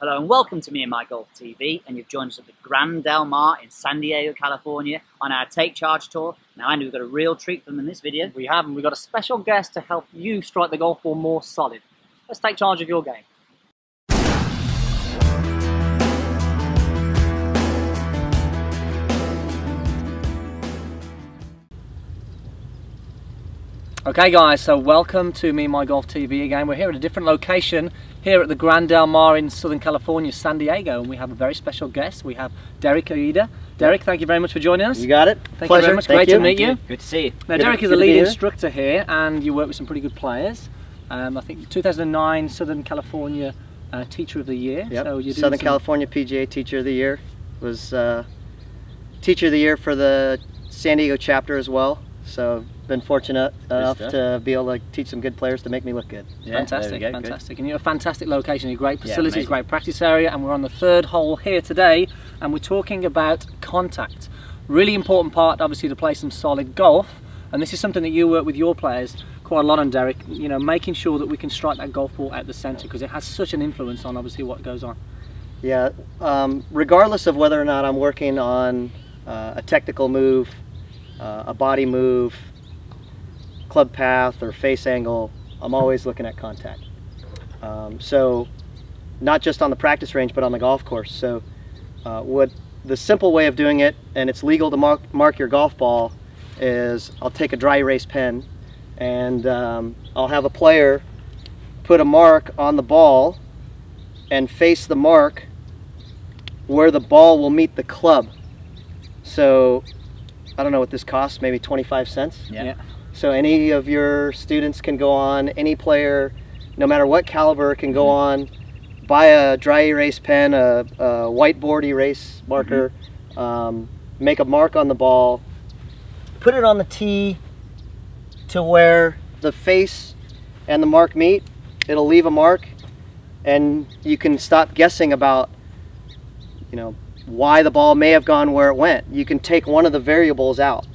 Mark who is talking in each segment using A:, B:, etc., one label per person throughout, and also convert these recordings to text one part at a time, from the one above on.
A: Hello and welcome to Me and My Golf TV, and you've joined us at the Grand Del Mar in San Diego, California on our Take Charge tour. Now Andy, we've got a real treat for them in this video.
B: We have, and we've got a special guest to help you strike the golf ball more solid. Let's take charge of your game. Okay guys, so welcome to Me and My Golf TV again. We're here at a different location, here at the Grand Del Mar in Southern California, San Diego, and we have a very special guest. We have Derek Aida. Derek, thank you very much for joining us.
C: You got it.
B: Thank you very much. Great to meet you.
A: Good to see you.
B: Now Derek is a lead instructor here, and you work with some pretty good players. I think 2009 Southern California Teacher of the Year.
C: Yep.
B: So you
C: Southern California PGA Teacher of the Year. Was Teacher of the Year for the San Diego chapter as well. So been fortunate enough to be able to teach some good players to make me look good.
B: Yeah, fantastic, fantastic. And you're a fantastic location, you're great facilities, great practice area, and we're on the third hole here today, and we're talking about contact. Really important part, obviously, to play some solid golf, and this is something that you work with your players quite a lot on, Derek. You know, making sure that we can strike that golf ball at the centre, because it has such an influence on obviously what goes on.
C: Yeah, regardless of whether or not I'm working on a technical move, a body move, club path or face angle, I'm always looking at contact. So not just on the practice range but on the golf course. So what the simple way of doing it, and it's legal to mark your golf ball, is I'll take a dry erase pen and I'll have a player put a mark on the ball and face the mark where the ball will meet the club. So I don't know what this costs, maybe 25 cents.
B: Yeah.
C: So any of your students can go on, any player, no matter what caliber, can go on, buy a dry erase pen, a whiteboard erase marker, make a mark on the ball, put it on the tee to where the face and the mark meet. It'll leave a mark, and you can stop guessing about, you know, why the ball may have gone where it went. You can take one of the variables out.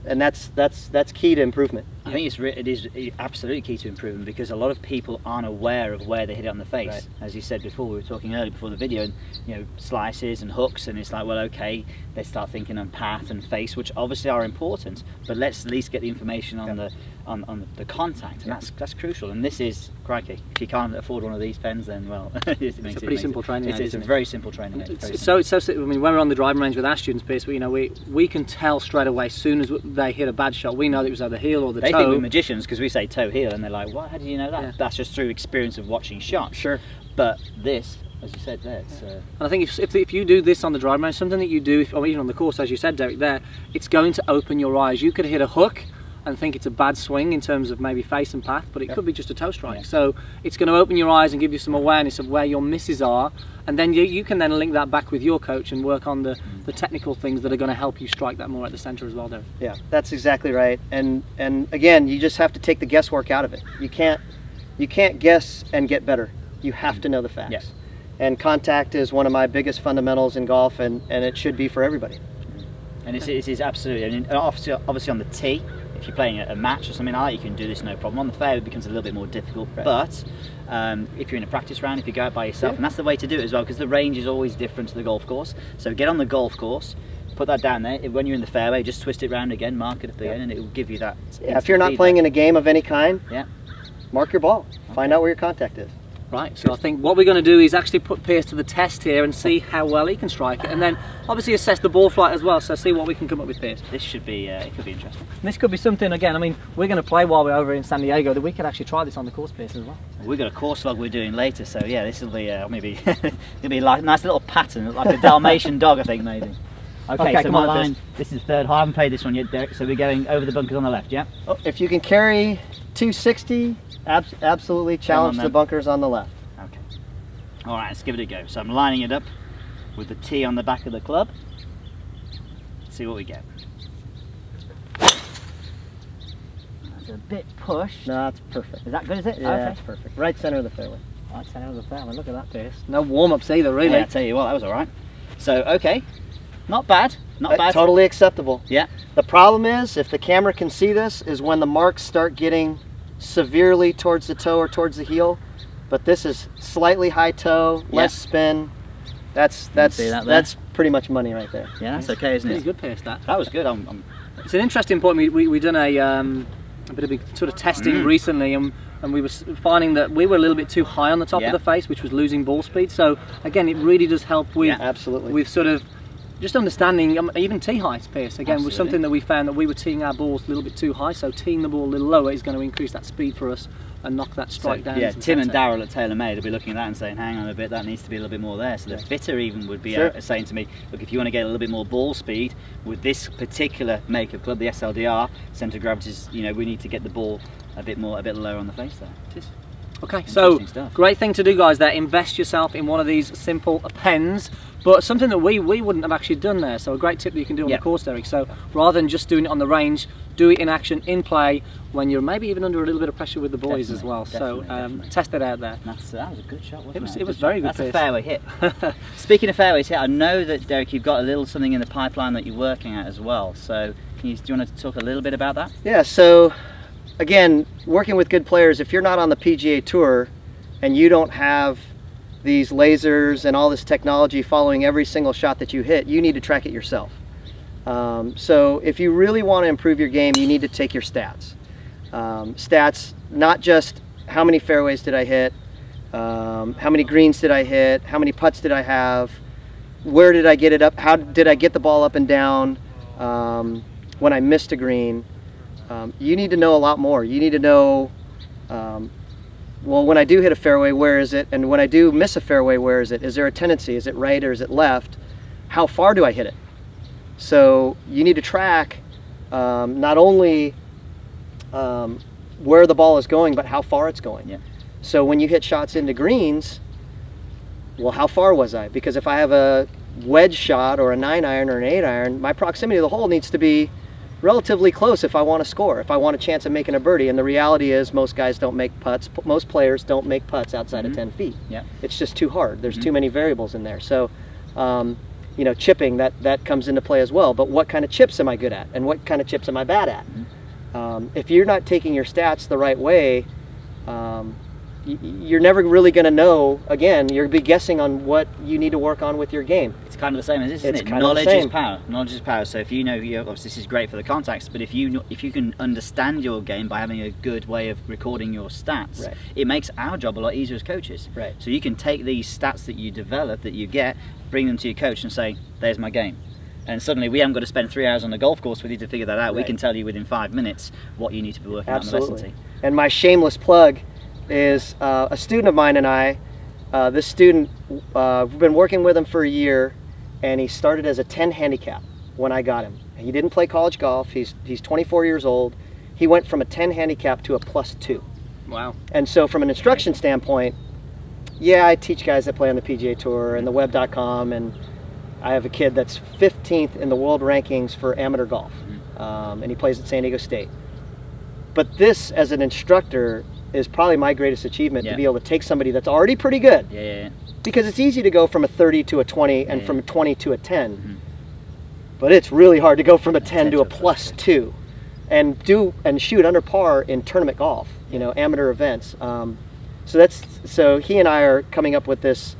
C: And that's key to improvement.
A: I think it is absolutely key to improvement, because a lot of people aren't aware of where they hit it on the face.
C: Right.
A: As you said before, we were talking earlier before the video, and you know, slices and hooks, and it's like, well, okay, they start thinking on path and face, which obviously are important, but let's at least get the information on the contact, and that's crucial. And this is, crikey, if you can't afford one of these pens, then well, it's a
B: pretty simple training aid.
A: It's a very simple training aid.
B: So I mean, when we're on the driving range with our students, Pierce, you know, we can tell straight away as soon as they hit a bad shot. We know that it was either the heel or the toe.
A: They think we're magicians because we say toe heel, and they're like, what? How did you know that?
B: Yeah.
A: That's just through experience of watching shots.
C: Sure.
A: But this, as you said there, it's,
B: and I think if you do this on the driving range, something that you do, or even on the course, as you said, Derek, there, it's going to open your eyes. You could hit a hook and think it's a bad swing in terms of maybe face and path, but it could be just a toe strike. Yeah. So it's going to open your eyes and give you some awareness of where your misses are, and then you can then link that back with your coach and work on the technical things that are going to help you strike that more at the centre as well, Derek.
C: Yeah, that's exactly right. And again, you just have to take the guesswork out of it. You can't guess and get better. You have to know the facts.
A: Yes.
C: And contact is one of my biggest fundamentals in golf, and it should be for everybody.
A: And it is absolutely. I mean, obviously on the tee, if you're playing a match or something like that, you can do this no problem. On the fairway, it becomes a little bit more difficult. Right. But if you're in a practice round, if you go out by yourself, and that's the way to do it as well, because the range is always different to the golf course. So get on the golf course, put that down there. When you're in the fairway, just twist it round again, mark it up again, and it will give you that.
C: Yeah, if you're not playing in a game of any kind, mark your ball.
A: Okay.
C: Find out where your contact is.
B: Right, so I think what we're going to do is actually put Pierce to the test here and see how well he can strike it, and then obviously assess the ball flight as well, so see what we can come up with, Pierce.
A: This should be, it could be interesting.
B: And this could be something, again, I mean, we're going to play while we're over in San Diego, that we could actually try this on the course, Pierce, as well.
A: We've got a course log we're doing later, so yeah, this will be maybe it'll be like a nice little pattern, like a Dalmatian dog, I think, maybe. Okay, so my line, this is third hole. I haven't played this one yet, Derek, so we're going over the bunkers on the left, yeah?
C: Oh, if you can carry 260, absolutely challenge the bunkers on the left.
A: Okay. All right, let's give it a go. So I'm lining it up with the tee on the back of the club. Let's see what we get. That's a bit pushed.
C: No, that's perfect.
A: Is that good, is it?
C: Yeah,
A: okay.
C: that's perfect. Right center of the fairway.
A: Right center of the fairway. Look at that, Pierce.
B: No warm-ups either, really.
A: Yeah, I tell you what, that was all right. So, okay, not bad, not bad.
C: Totally acceptable.
A: Yeah.
C: The problem is, if the camera can see this, is when the marks start getting severely towards the toe or towards the heel, but this is slightly high toe, less spin. That's pretty much money right there.
A: Yeah, that's okay, isn't it?
B: Pretty good pace that.
A: That was good.
B: It's an interesting point. We done a bit of sort of testing recently, and we were finding that we were a little bit too high on the top of the face, which was losing ball speed. So again, it really does help with
C: absolutely
B: with sort of just understanding even tee height pace. Again, was something that we found that we were teeing our balls a little bit too high. So teeing the ball a little lower is going to increase that speed for us and knock that strike down.
A: Yeah, Tim and Darryl at TaylorMade will be looking at that and saying, hang on a bit, that needs to be a little bit more there. So the fitter even would be saying to me, look, if you want to get a little bit more ball speed with this particular make of club, the SLDR, centre of gravity is, you know, we need to get the ball a bit lower on the face there.
B: Okay, so great thing to do, guys, there. Invest yourself in one of these simple pens, but something that we wouldn't have actually done there. So a great tip that you can do on the course, Derek. So rather than just doing it on the range, do it in action, in play, when you're maybe even under a little bit of pressure with the boys as well. So test it out there.
A: That was a good shot, wasn't it?
B: It was very good.
A: That's a fairway hit. Speaking of fairways hit, I know that, Derek, you've got a little something in the pipeline that you're working at as well. So do you want to talk a little bit about that?
C: Yeah, so again, working with good players, if you're not on the PGA Tour and you don't have these lasers and all this technology following every single shot that you hit, you need to track it yourself. So if you really want to improve your game, you need to take your stats. Stats, not just how many fairways did I hit, how many greens did I hit, how many putts did I have, where did I get it up, how did I get the ball up and down when I missed a green. You need to know a lot more. You need to know, well, when I do hit a fairway, where is it? And when I do miss a fairway, where is it? Is there a tendency? Is it right or is it left? How far do I hit it? So you need to track not only where the ball is going, but how far it's going.
A: Yeah.
C: So when you hit shots into greens, well, how far was I? Because if I have a wedge shot or a 9-iron or an 8-iron, my proximity to the hole needs to be relatively close if I want to score, if I want a chance of making a birdie. And the reality is most guys don't make putts, most players don't make putts outside of 10 feet.
A: Yeah.
C: It's just too hard. There's too many variables in there. So, you know, chipping, that comes into play as well. But what kind of chips am I good at? And what kind of chips am I bad at? If you're not taking your stats the right way, you're never really going to know. Again, you'll be guessing on what you need to work on with your game.
A: It's kind of the same as this, isn't it? Knowledge is power. Knowledge is power. So if you know, obviously this is great for the contacts, but if you can understand your game by having a good way of recording your stats, it makes our job a lot easier as coaches.
C: Right.
A: So you can take these stats that you develop, that you get, bring them to your coach and say, there's my game. And suddenly we haven't got to spend 3 hours on the golf course with you to figure that out. We can tell you within 5 minutes what you need to be working on the lesson tee.
C: And my shameless plug is a student of mine and I, this student, we've been working with him for a year, and he started as a 10 handicap when I got him. He didn't play college golf. He's 24 years old. He went from a 10 handicap to a +2.
B: Wow.
C: And so from an instruction standpoint, yeah, I teach guys that play on the PGA Tour and the web.com, and I have a kid that's 15th in the world rankings for amateur golf, and he plays at San Diego State. But this, as an instructor, is probably my greatest achievement, to be able to take somebody that's already pretty good. Because it's easy to go from a 30 to a 20 and from a 20 to a 10. But it's really hard to go from a 10 to a +2 and shoot under par in tournament golf, you know, amateur events. So he and I are coming up with this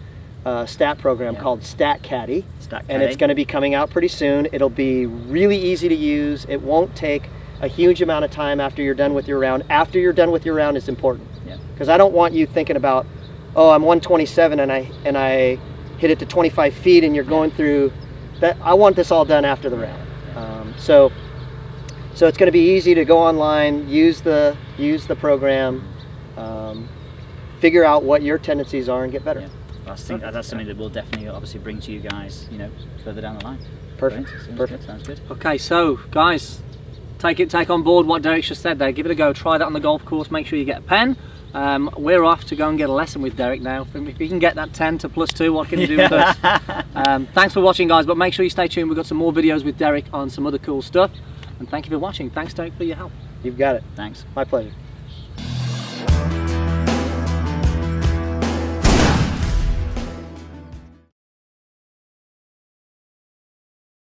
C: stat program called Stat Caddy, and it's going to be coming out pretty soon. It'll be really easy to use. It won't take a huge amount of time after you're done with your round. After you're done with your round is important, because I don't want you thinking about, oh, I'm 127 and I hit it to 25 feet and you're going through that. I want this all done after the round. So it's going to be easy to go online, use the program, figure out what your tendencies are and get better.
A: I think that's something that we'll definitely obviously bring to you guys, you know, further down the line.
C: Perfect.
A: Perfect. Sounds good.
B: Okay, so guys, take on board what Derek just said there. Give it a go. Try that on the golf course. Make sure you get a pen. We're off to go and get a lesson with Derek now. If you can get that 10 to +2, what can you do with us? Thanks for watching, guys, but make sure you stay tuned. We've got some more videos with Derek on some other cool stuff. And thank you for watching. Thanks, Derek, for your help.
C: You've got it.
A: Thanks.
C: My pleasure.